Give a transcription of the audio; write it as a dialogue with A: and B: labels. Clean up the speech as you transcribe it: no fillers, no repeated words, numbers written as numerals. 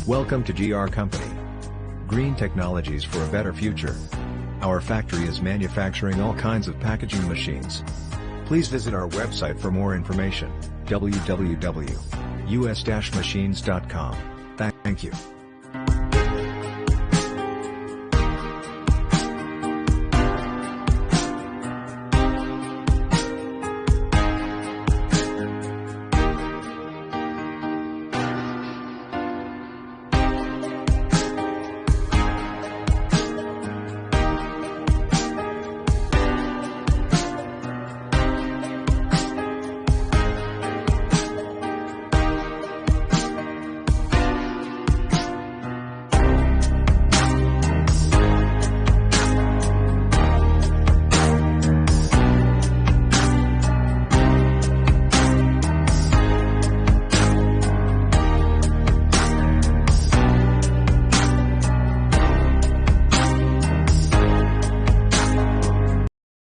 A: Welcome to GR Company. Green technologies for a better future. Our factory is manufacturing all kinds of packaging machines. Please visit our website for more information, www.us-machines.com. Thank you.